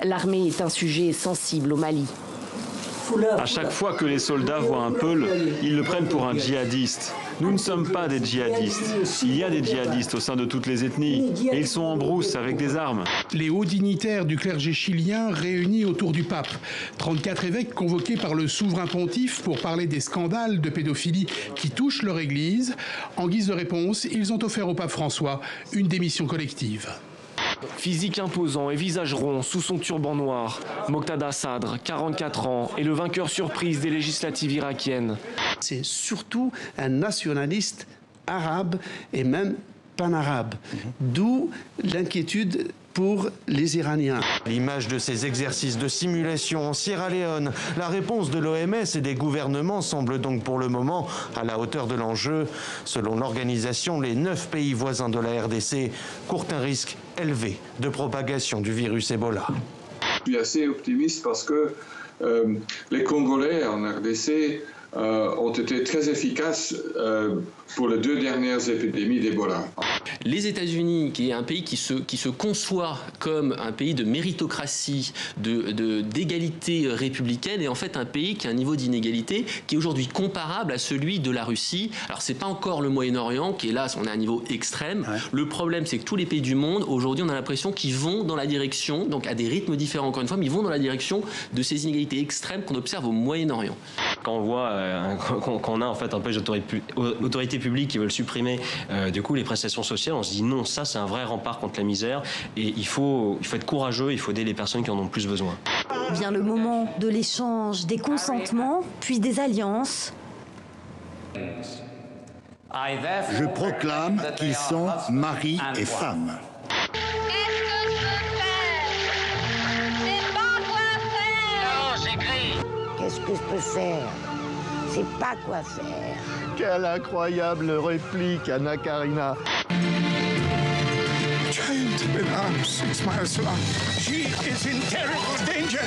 L'armée est un sujet sensible au Mali. À chaque fois que les soldats voient un Peul, ils le prennent pour un djihadiste. Nous ne sommes pas des djihadistes. Il y a des djihadistes au sein de toutes les ethnies et ils sont en brousse avec des armes. Les hauts dignitaires du clergé chilien réunis autour du pape. 34 évêques convoqués par le souverain pontife pour parler des scandales de pédophilie qui touchent leur église. En guise de réponse, ils ont offert au pape François une démission collective. Physique imposant et visage rond sous son turban noir, Moqtada Sadr, 44 ans, est le vainqueur surprise des législatives irakiennes. C'est surtout un nationaliste arabe et même pan-arabe, d'où l'inquiétude pour les Iraniens. L'image de ces exercices de simulation en Sierra Leone, la réponse de l'OMS et des gouvernements semble donc pour le moment à la hauteur de l'enjeu. Selon l'organisation, les 9 pays voisins de la RDC courent un risque élevé de propagation du virus Ebola. Je suis assez optimiste parce que les Congolais en RDC ont été très efficaces pour les 2 dernières épidémies d'Ebola. Les États-Unis, qui est un pays qui se conçoit comme un pays de méritocratie, d'égalité républicaine, est en fait un pays qui a un niveau d'inégalité qui est aujourd'hui comparable à celui de la Russie. Alors c'est pas encore le Moyen-Orient, qui est là, on est à un niveau extrême. Ouais. Le problème, c'est que tous les pays du monde, aujourd'hui, on a l'impression qu'ils vont dans la direction, donc à des rythmes différents encore une fois, mais ils vont dans la direction de ces inégalités extrêmes qu'on observe au Moyen-Orient. Quand on voit qu'on a en fait un peu d'autorités publiques qui veulent supprimer du coup les prestations sociales, on se dit non, ça c'est un vrai rempart contre la misère et il faut être courageux, il faut aider les personnes qui en ont le plus besoin. Vient le moment de l'échange, des consentements, puis des alliances. Je proclame qu'ils sont mari et femme. Qu'est-ce que je peux faire? C'est pas quoi faire. Quelle incroyable réplique, Anna Karina. Child with arms, it smiles so. She is in terrible danger.